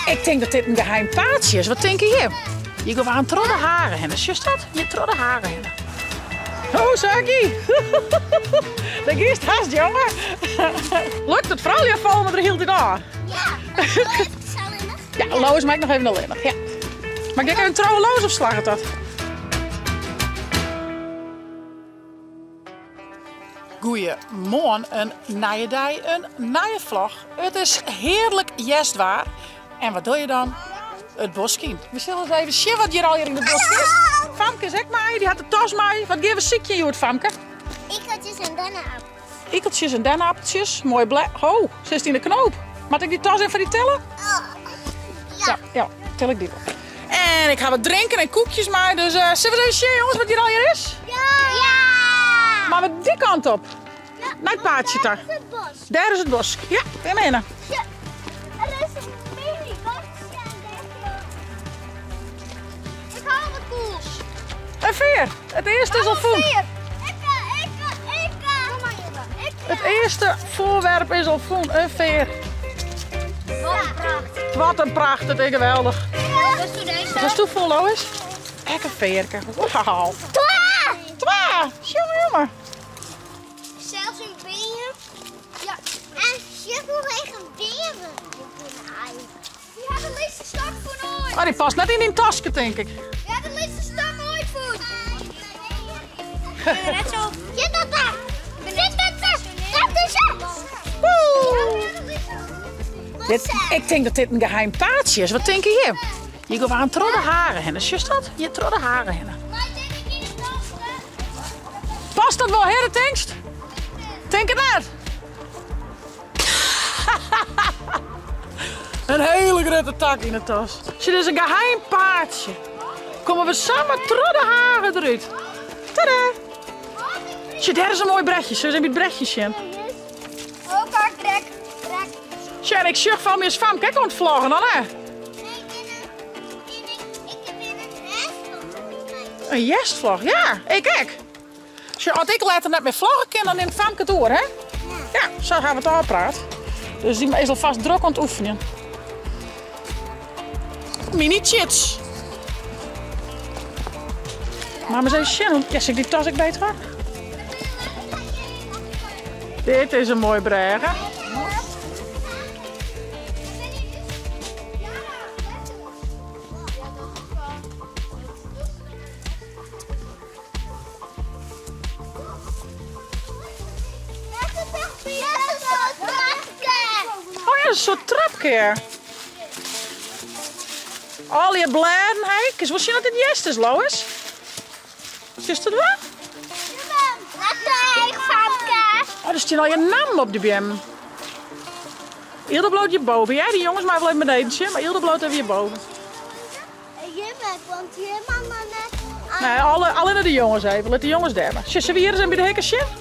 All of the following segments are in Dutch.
Ik denk dat dit een geheim paadje is. Wat denk je hier? Je gaat aan trodde haren heen. Is dat? Je trodde haren heen. Oh, Saki. Dat is haast, jongen. Lukt het vooral je vallen met de hield aan? Ja, maar Ja, Lois maakt nog even een linnig. Ja. Maar ik even trouwen Lois of slag het dat? Goeiemorgen, een nieuwe dag, een nieuwe vlog. Het is heerlijk jestwaar. En wat doe je dan? Het bos in. We zullen eens even zien wat hier al hier in het bos is. Famke, zeg maar, die had de tas mee. Wat geven we ziekje hier, Famke? Ikkeltjes en dennenappels. Ikkeltjes en dennenappeltjes. Mooi blij. Oh, ze is in de knoop. Mag ik die tas even die tellen? Ja, tel ik die wel. En ik ga wat drinken en koekjes mee. Dus zullen we eens zien, jongens, wat hier al hier is? Ja! Maar we die kant op. Ja, Naar het paadje daar. daar is het bos. Daar is het bos. Ja, weer mee naar. Ja, er is een mini-bosje en dergelijke. Ik haal de koers. Een veer. Het eerste is al voen. Ik. Kom maar even. Het eerste voorwerp is al voen. Een veer. Wat een pracht. Wat een pracht. Het is geweldig. Dat is toen deze. Wat is toe voor Lois? Ek een veerke. Wauw. Twa. Jongen. Zelfs een benen. Ja. En je nog eigen beren. Die hebben de liefste stak van ooit. Oh, die past net in die tasje, denk ik. Ja, de liefste stak ooit voor. Net zo. Zit dat daar? Zit dat daar? Dat is het. Ik denk dat dit een geheim paadje is. Wat denk je hier? Je gaat aan trodde haren heen. Is dat? Je trodde haren heen. Past dat wel, hè, de tekst? Denk het net. Een hele grote tak in de tas. Zie, dit is een geheim paadje. Komen we samen trodde haren eruit. Tadaa! Zie, daar is een mooi bredje. Zullen we het bredje zien? Ook hard trek. Sjen, ik zeg van me eens van. Kijk, komt vloggen dan, hè? Een jestvlog, ja. Ik. Als ik later net met vloggen kan, dan neemt Famke het door, hè? Ja, zo gaan we het al praten. Dus die is alvast druk aan het oefenen. Mini-chits. Maar eens even zien. Ja, zie ik die tas ik beter had? Dit is een mooi bregen. Oh ja, een soort trapkeer. Al je bladen, hè? Kijk, wat zie je dat dit jest is, Lois? Is het wel? Oh, er staat al je naam op de biem. Ilderbloot je boven. Ja, die jongens maar even beneden, maar Ilderbloot even je boven. Want je mama net. Nee, alle naar de jongens even. Laat de jongens dermen. Zullen we hier eens bij de hekken zien?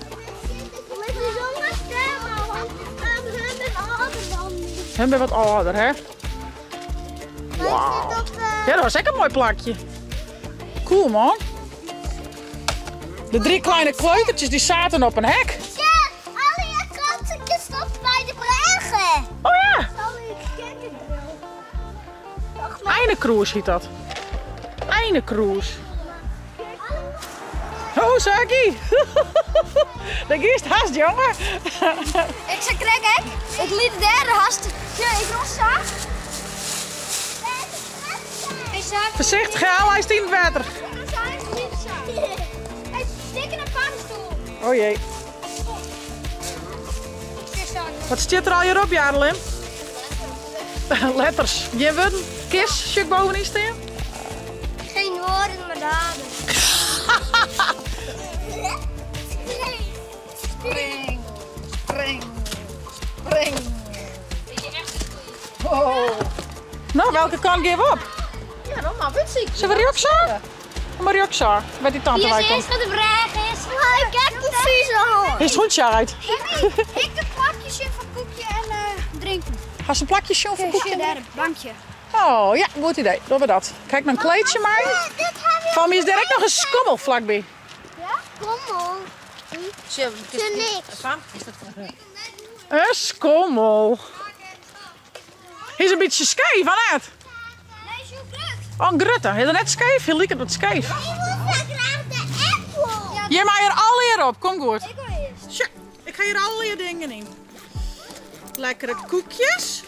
Hun ben wat ouder, hè? Wauw. Ja, dat was echt een mooi plakje. Cool, man. De 3 kleine kleutertjes die zaten op een hek. Ja, alle je kantjes stopt bij de bregen. Oh ja. Eine cruise heet dat. Eine cruise. Oh, Saki. Dat is haast, jongen. Ik zei krijg ik liet de derde hast. Ja, ik rossa. Voorzichtig, hij is in het water. Hij stikt in een paddenstoel. Oh jee. Wat staat er al hierop, Jarelin? Letters. Je wil een kist, check bovenin staan? Geen woorden, maar daden. Spring. Oh. Nou, welke kant geef op? Ja, dan maar witzig. Zullen we Rioxa? Maar Rioxa, met die tante bij komt. Met de bregen is. Ik heb een vieze Is het goed, Sjaait? Ik de plakjes van koekje en drinken. Ga ze een plakje show voor koekje? Daar, bankje. Oh ja, goed idee. Doen we dat. Kijk, naar een kleedje maar. Van mij is direct nog een skommel vlakbij. Ja? Kom op. Niks. Een skommel. Is een beetje scheef, van het? Nee, zo druk. Oh, een grutte. Is het net scheef? Heel lekker wat scheef. Ik wil graag de apple. Ja, Je mag er al hier op. Kom goed. ik wil eerst. Tja, ik ga hier allerlei dingen in. Lekkere koekjes.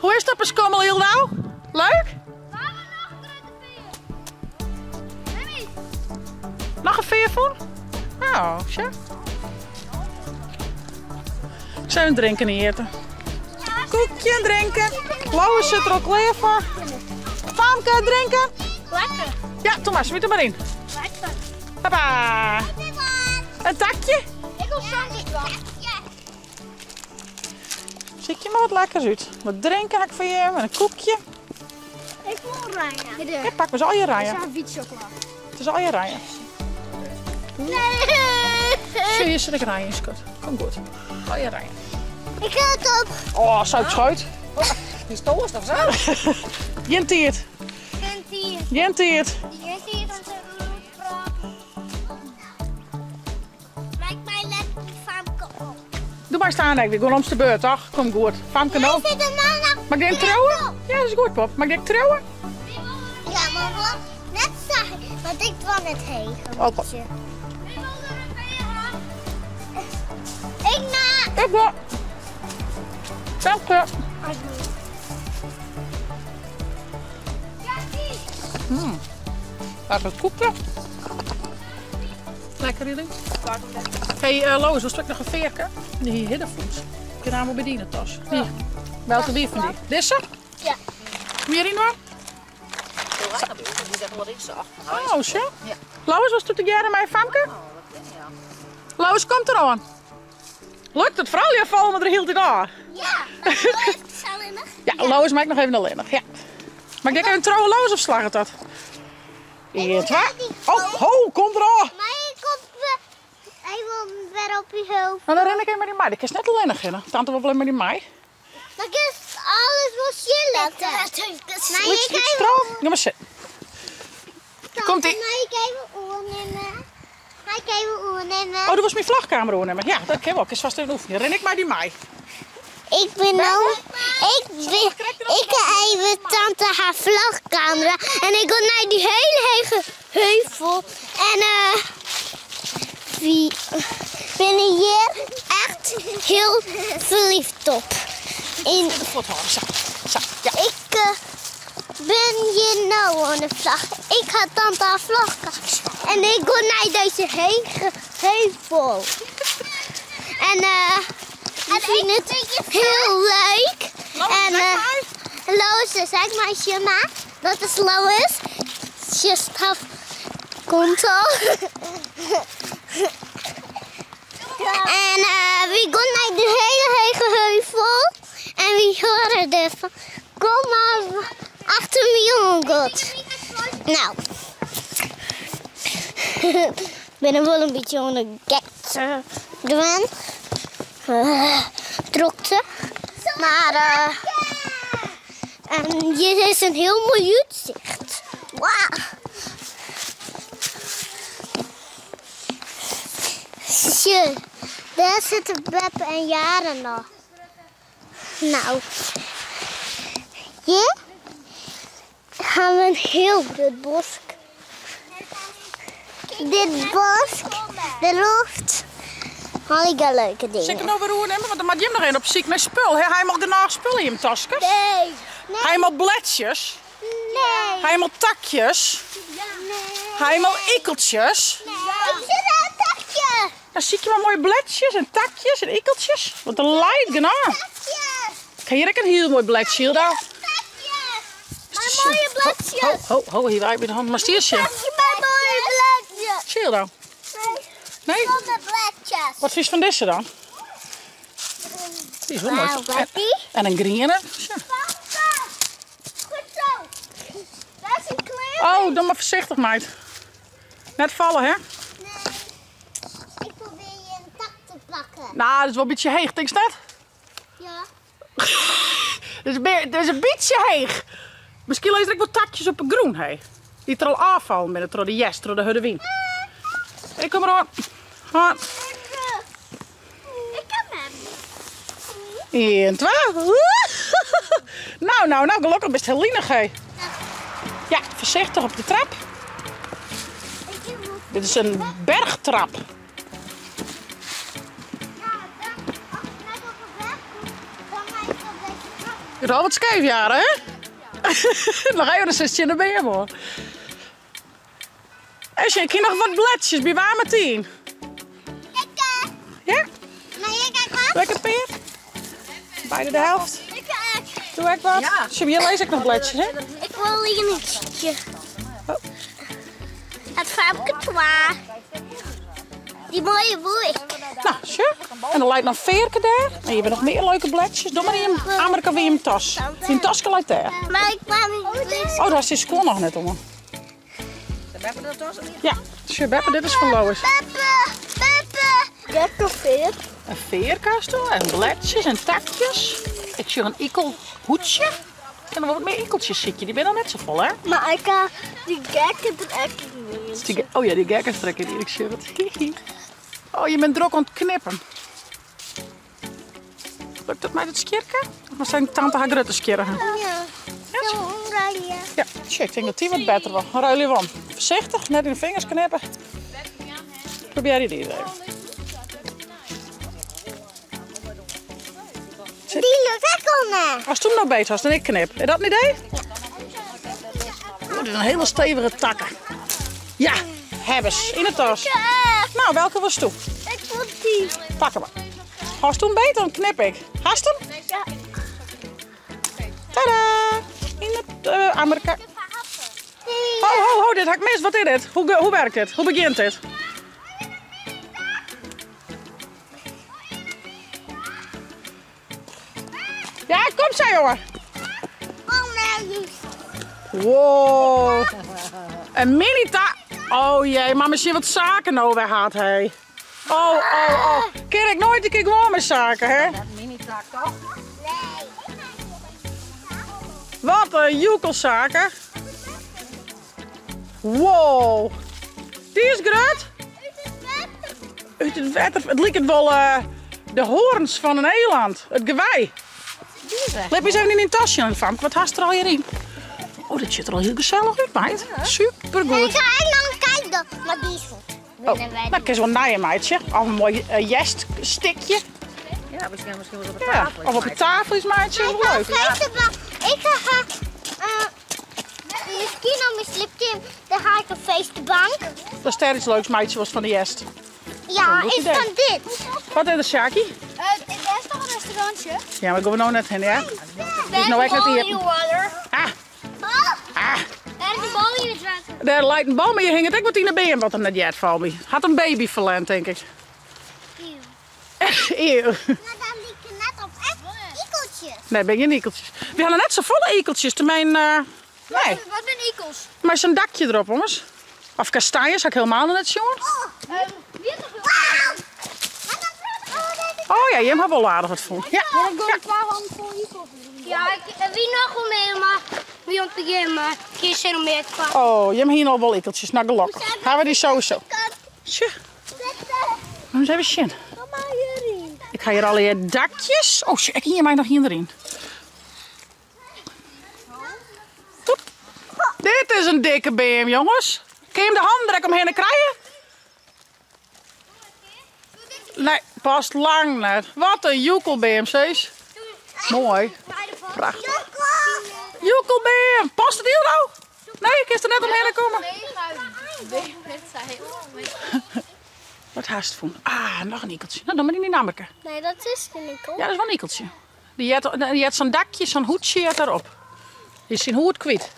Hoe is het op een skommel, Hilda? Leuk? Waar we nog grote veer? Remy. Nog een veer voor? Oh, tja. Ik zou een drinken niet eten. Koekje drinken. Lauwe zit er al klaar voor. Famke drinken. Lekker. Ja, Thomas, smiet er maar in. Lekker. Papa. Een takje. Ik wil sandwich. Ziet je maar wat lekkers uit. Wat drinken heb ik voor je met een koekje. Ik wil oranje. Ja, pak maar al je rijen. een wiet chocola. Het is al je rijen. Nee. Zie je, zit ik rijen, schat. Kom goed. Al je rijen. Ik ga het op. Oh, zoutschuit. Die stoel is toch zo? Jenteert. Kent die? Jenteert. Die is hier van zijn praten. Lijkt mij lekker die Famke op. Doe maar staan, ik gewoon om de beurt, toch? Kom goed. Famke nou. Zit een man op. Mag ik denk trouwen? Ja, dat is goed, pop. Mag ik denk trouwen? Ja, maar wat net zei, want ik kwam net heen. Oh, pop. Ik na. Ik wil. Famke. Lekker koekje. Lekker jullie. Hey, Lois, was ik nog een veerke? Die hiddenvoets. Kun je daar maar bedienen, tas? Die. Welke wie van die? Deze? Ja. Wie erin hoor? Heel lekker, die zeggen wat ik zag. Oh, zo. Ja. Lois, was het jaren met Famke? Oh, dat ken je ja. Lois, komt er aan. Lukt het vooral? Je valt me er heel tijd aan. Ja, maar ik zal in nog. Ja, Lois maakt nog even alleen nog. Ja. Maar ik denk even trouwen Lois of slag het dat? Eén, twee. Oh, ho, kom eraan. Maar ik kom hij wil weer op je hoofd. Nou, dan ren ik even met die meid. Ik is net alleen nog in. Tante wel alleen met die meid. Maar is alles wel chillen. Maar Liefst straal. Ga maar zitten. Komt-ie. Maar ik even oornemen. Ga ik even oornemen. Oh, dat was mijn vlagkamer opnemen. Ja, dat kan wel. Ik is vast even oefenen. Ren ik maar die meid. Ik ben nou. Ik ga even tante haar vlagcamera. En ik ga naar die hele heuvel. En wie ben hier echt heel verliefd op. In, De voet houden. Zo. Zo. Ja. ik ben hier nou aan de vlag. Ik ga tante haar vlagcamera. En ik ga naar deze heuvel. En ik vind het heel leuk. En Lois is ook mijn Shema. Dat is Lois. Ze staat komt al. En we gaan naar de hele hoge heuvel. En we horen ervan. Kom maar achter me on, God. Nou. Ik ben er wel een beetje aan de gek doen. Drukte. Maar en hier is een heel mooi uitzicht. Wauw. Zo, daar zitten Beppe en Jaren nog. Nou, hier gaan we een heel dit bos. Dit bos, de lucht. Al leuke dingen. Zeker nou weer hoe nemen, want dan moet je hem nog een op ziek met spul. Hij mag daarna spullen in je tasjes. Nee. Hij mag bledjes. Nee. Hij mag takjes. Nee. Hij mag ikkeltjes. Ik zit aan het takje. Dan zie je maar mooie bledjes en takjes en ikkeltjes. Wat een lijt, genau. Takje. Kijk, hier heb ik een heel mooi bledje, Hilda. Takje. Maar mooie bladjes. Ho, hier wij bij de hand. Maar stiertje. Takje met mooie bladjes. Zie je dan? Nee? Zonder bladjes. Wat vies van deze dan? Die is wel mooi. Nou, wat die? En een groene. Zo. Goed zo. Dat is een kleur. Oh, dan maar voorzichtig, meid. Net vallen, hè? Nee. Ik probeer je een tak te pakken. Nou, dat is wel een beetje heeg, denk je dat? Ja. Dat is een beetje heeg. Misschien lees ik wat takjes op een groen, hè? Die er al afvallen met het door de jes, door de hudde. Ik kom eraan. Gaan. Ik heb hem. 1, 2. Nou, gelukkig best heel lienig, hé. Ja, voorzichtig op de trap. Dit is een bergtrap. Ja, als je net op de weg komt, dan ga je op deze trap. Je hebt al wat scheefjaren, hè? Dan ga je er 16 naar binnen, hoor. En ik hier nog wat bladjes, bij waar met 10? Kijk, Ja? maar hier, kijk wat. Lekker peer. Beide de helft. Kijk, Doe ik wat? Ja. Hier lees ik nog bladjes, hè? ik wil hier een stukje. Het Femke 2. Die mooie boei. Nou, zo. En dan lijkt nog Veerke daar. En je hebt nog meer leuke bladjes. Doe maar in Amerika weer in mijn tas. In tas lijkt daar. Maar ik kwam niet. Oh, daar is die school nog net om. De beppen dat was niet. Ja, zo Beppe, dit is van Lois. Peppe. Lekker veel. Een veerkast en bladjes en takjes. Ik zie een ikkelhoedje. En dan wat meer ikkeltjes zit je. Die ben al net zo vol, hè? Maar ik ga die gekken er echt niet. Oh ja, die gekkers trekken die. Ik zie het. Oh, je bent druk aan het knippen. Lukt dat mij het skierken? Of zijn tante haar grutte skierken? Ja. Zo onrijden. Ja, shit, ik denk dat die wat beter was. Ruil je van. Voorzichtig, net in de vingers knippen. Probeer je die even. Die lukt ook al. Als toen nog beter was dan ik knip. Is dat een idee? Oh, dit is een hele stevige takken. Ja, hebben ze. In de tas. Nou, welke was toe? Ik vond die. Pak hem maar. Als toen beter, dan knip ik. Haast hem? Ja. Tadaa! In het Amerika. Ho, dit had ik mis. Wat is dit? Hoe werkt dit? Hoe begint dit? Ja, kom zo, jongen. Oh nee. Wow. Een mini-ta. Oh jee, maar misschien wat zaken nou weer had, hé. Oh. Ken ik nooit een keer gewoon met zaken, hè? Dat mini-trak toch? Wat een joekelzaken. Wow. Die is groot. Uit het water. Het lijkt wel de hoorns van een eland. Het gewei. Let eens even in een tasje van. Wat haast er al hierin? Oh, dit ziet er al heel gezellig uit, meid. Super Ik goed. ga eigenlijk nog kijken, maar die is goed. Oh, dat is wel een meidje. Of een mooi jeststikje. Ja, misschien wel op de Ja, tafel. of op de tafel is meidje. Ik Wel ga leuk. ik ga misschien op mijn slipje, dan ga ik een feestbank. Dat is ter iets leuks, meidje, was van de jest. Ja, goed is idee. van dit. Wat is dat, Sjaki? Dit is toch een restaurantje? Ja, maar gaan we nou net heen, ja? is nou echt net hier. water. Ah, Er is een bal in het water. daar lijkt een bal, maar je hing het ook wat in de been wat er net jet valt me. Had een baby verlend, denk ik. Eeuw. Maar dan liep je net op echt ikkeltjes. Nee, ben je ekeltjes. We hadden net zo volle ekeltjes. Nee, Wat zijn ikels? maar is een dakje erop, jongens. Of kastanjes, had ik helemaal net zien. Oh ja, je hebt wel aardig wat vol. Ja. Ja, wie nog wel mee, maar wie om te beginnen, maar geen zin om meer te pakken. Oh, je hebt hier nog wel ekeltjes. Nou, gelukkig. Gaan we die sowieso. Tja, we eens even zien. Kom maar hierin. Ik ga hier al je dakjes. Oh, shit, ik hier mij nog hierin. Toep. Dit is een dikke beam, jongens. Kun je hem de handdruk omheen krijgen? Nee, past lang net. Wat een joekelbeam, zees. Mooi. Prachtig. Joekelbeam. Past het hier nou? Nee, ik is er net omheen komen. Wat haast het voelen? Ah, nog een ikkeltje. Nou, dan maar die niet namelijk. Nee, dat is geen ikkel. Ja, dat is wel een ikkeltje. Die heeft zo'n dakje, zo'n hoedje erop. Die is zijn hoed kwijt.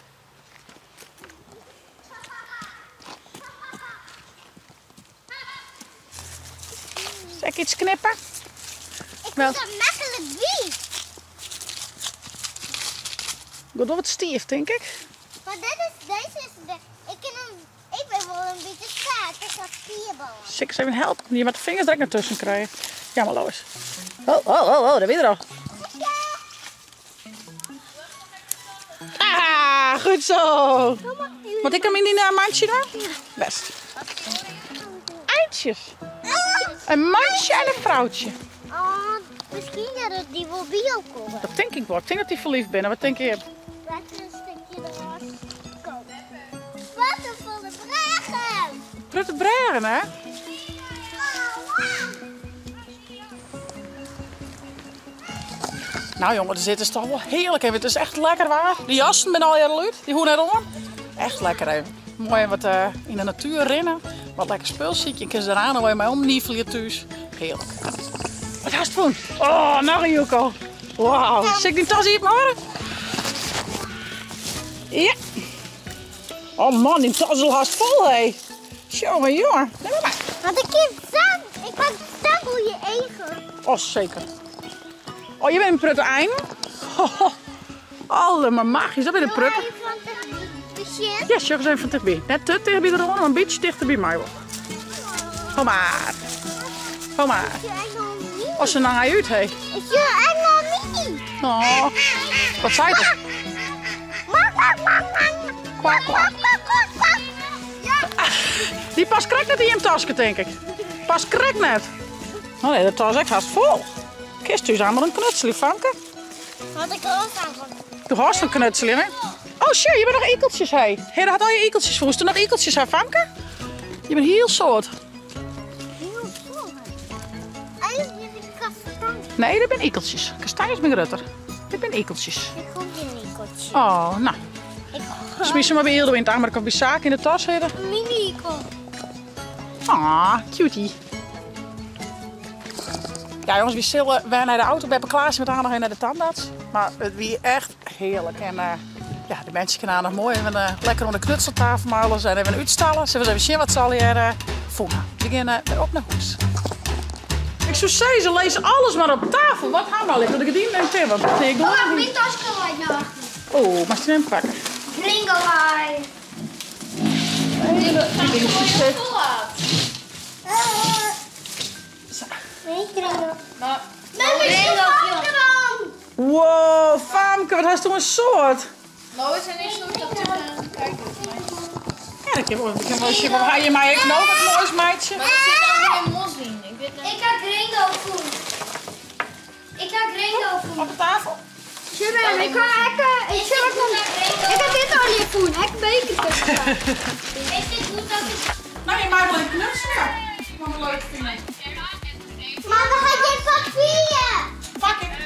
Zal ik iets knippen? Ik Wel. vind dat makkelijk wie. Goed wel wat stief, denk ik. Maar deze is de... Ik ben wel een beetje sterk. Ik heb 4 ballen. Zeker eens even helpen. Je met de vingers direct ertussen krijgen. Ja, maar Lois. Oh, daar ben je er al. Ah, goed zo. Moet ik hem in die mandje doen? Best. Eindjes. Een mansje en een vrouwtje. Oh, Misschien dat die wil bio komen. Dat denk ik wel. Ik denk dat die verliefd ben. Wat denk je? Laten we een stukje eruit komen. Watervolle bregen! Prutte breren, hè? Nou jongen, er zitten toch wel heerlijk in. Het is echt lekker waar. Die jassen ben al heel uit. Die hoen erom. Echt lekker even. Mooi wat in de natuur rennen. Wat lekker spul ziet je. Je kan ze eraan waar je mij omnievelen thuis. Heerlijk. Wat haast doen? Oh, nog een Joko. Wauw. Zit ik die tas hier maar? Ja. Oh man, die tas is al haast vol, hé. Jongen, jongen. Neem maar. Want ik heb zang. Ik maak zang hoe je eigen. Oh, zeker. Oh, je bent een prutte eind. Allemaal magisch. Dat ben een prutte. Ja, zeg eens even van dichtbij. Net te tegen bij de ronde, maar een beetje dichter bij mij. Kom maar. Kom maar. Als ze naar uit, hé. Is je eng mini? Oh, wat zei het? Kwak, kwak. Die past krek net in je tasje, denk ik. Past krek net. Oh nee, dat tas is echt haast vol. Kist u samen een knutsel, Famke? Had ik er ook aan van. Doe haast een knutsel, hè? Oh shit, je bent nog ekeltjes, hé. Hé, daar had al je ekeltjes voor. Is er nog ekeltjes, hè, Famke? Je bent heel soort. Heel veel. Eigenlijk heb ik kastanje. Nee, dat ben ekeltjes. Kastanjes ben grutter. Dit ben ekeltjes. Ik kom in een kotje. Oh, nou. Smies ze maar weer heel in het aan, maar ik kan die zaak in de tas hebben. Een mini-ico. Ah, cutie. Ja jongens, we zullen wij naar de auto bij klaar zijn met haar nog naar de tandarts. Maar het weer echt heerlijk. En ja, de mensen kunnen nog mooi even lekker onder de knutseltafel malen en even uitstallen. Zullen we eens even zien wat ze al hier voelen. We beginnen weer op naar huis. Ik zou zeggen, ze lezen alles maar op tafel. Wat gaan we al even? Dat ik het niet neem tegen. Want nee, ik doe Oh, het mijn niet. tas kan uit naar achter. Oh, maar ze neemt pakken. Gringo high. Nee, Gringo. Wow, Famke, wat hast du een soort? Lois en ik nog dat kijken. Ja, ik heb wel eens wat ga je mij even nodig, het moois meidje. Maar er zit dan weer mos in. Ik weet Ik ga Gringo voelen. Ik ga Gringo voelen. Op de tafel. Jurgen, ik heb dit al niet voelen. Ik weet het. Is dit goed dat ik... Nou, je maakt wel een knutsel, ja. Wat we leuk vinden. Maar dan ga je papier.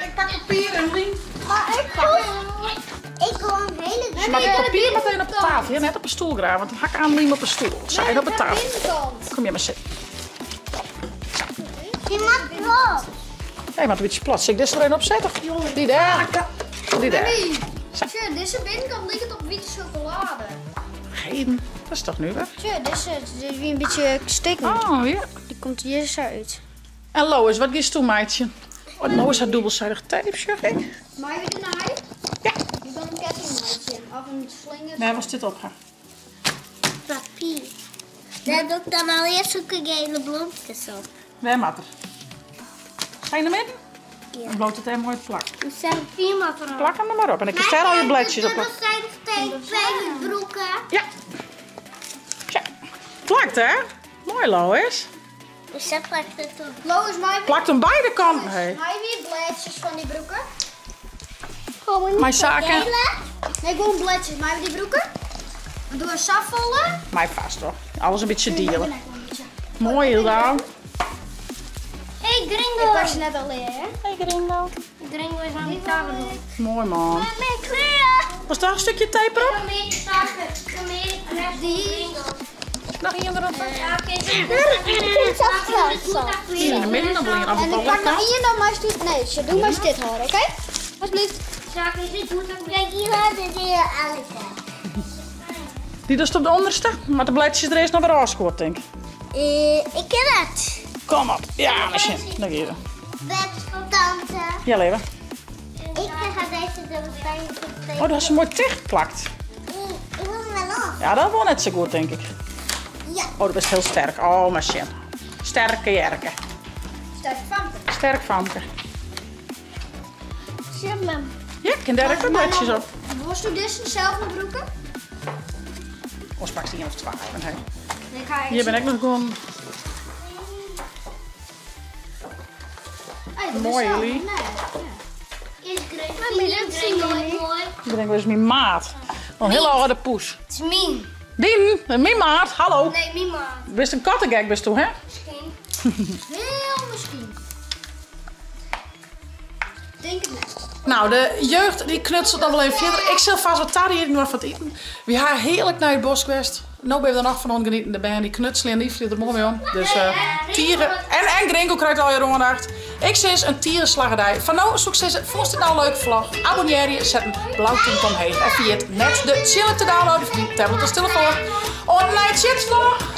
Ik pak papier en lien. Maar ik wil een hele... Je maakt het papier meteen op de tafel, ja, net op een stoel graven. Want dan hak aan lien op een stoel. Zij op de tafel. Kom je maar zitten. Je maakt plat. Hé, maar een beetje plat. Zie ik dit er een opzetten? Die daar. Die daar. Tje, deze binnenkant ligt het op witte chocolade. Geen. Dat is toch nu weer? Tje, dit is weer een beetje stekend. Oh, ja. Die komt hier zo uit. En Lois, wat is toen, meidje? Oh, Lois had dubbelzijdig tape, zeg ik. Maar je weet het nou? Ja. Je kan een kettingmaatje of een slinger. Nee, was dit opgaan? Papier. Daar doe ik dan al eerst zo'n gele bloempjes op. Nee, matter. Ga je hem in? Ja. Dan bloot het helemaal mooi plak. Ik zet het prima voor Plak hem er maar op. En ik stel al je bladjes op. Twee broeken. Ja. Tja. Plakt, hè? Mooi, Lois. Ik zet plakt het op. Lois, maar Plakt aan beide kanten. Hey. maar je weer bladjes van die broeken? Mijn zaken. Nee, gewoon bladjes. Maar die broeken? Dan doen we safvollen. Mij vast, toch? Alles een beetje dieren. Mooi gedaan. Hey Gringo. Ik was je net al leren, hè? Hey, Gringo. Gringo is aan die tafel. Mooi, man. Mijn kleren. Was daar een stukje tape op? Nog hier erop. Hier in de midden, dan wil je af en En toe ik pak lekker. nog hier dan maar dit. Nee, doe maar dit horen, oké? Alsjeblieft. Kijk, hier had het hier alles. Die dus op de onderste, maar de bladjes er eerst nog weer afgescoord, denk ik. Ik ken het. Kom op. Ja, misschien. Nog hier. Bed van tante. Ja, leven. Ik ga deze de pijn. Oh, dat is mooi dichtgeplakt. Ik moet hem wel af. Ja, dat was net zo goed, denk ik. Ja. Oh, dat is heel sterk. Oh, machine. Sterke jerken. Sterk van. Sterk Famke. Zie me. Ja, ik kan daar ook bladjes op. Was u dus dezelfde broeken? Of straks 10 of 12. Hey. Nee, ga ik. Hier ben ik nog gewoon. Hey, Mooi, jullie. Eerst Gringo, mooi. Ik denk, dat is mijn maat. Een hele oude poes. Het is Mien. Dien, mijn maat, hallo. Nee, Mima. Bist een kattengek, bist toe, hè? Misschien. Heel misschien. Denk het niet. Nou, de jeugd die knutselt dan wel even verder. Ik zal vast wat tarrie nog van het eten. We gaan heerlijk naar het bos geweest. Nou ben je er nog van ongenieten. De ben die knutselen en die vliegt er mooi mee om. Dus tieren. En Gringo krijgt al je rongenacht. Ik zeg een tierenslaggerij. Van nou, succes. Vond je het nou een leuke vlog? Abonneer je, zet een blauw tint omheen. En via het net de chillen te downloaden. Voor die tablet of telefoon. En naar het vlog.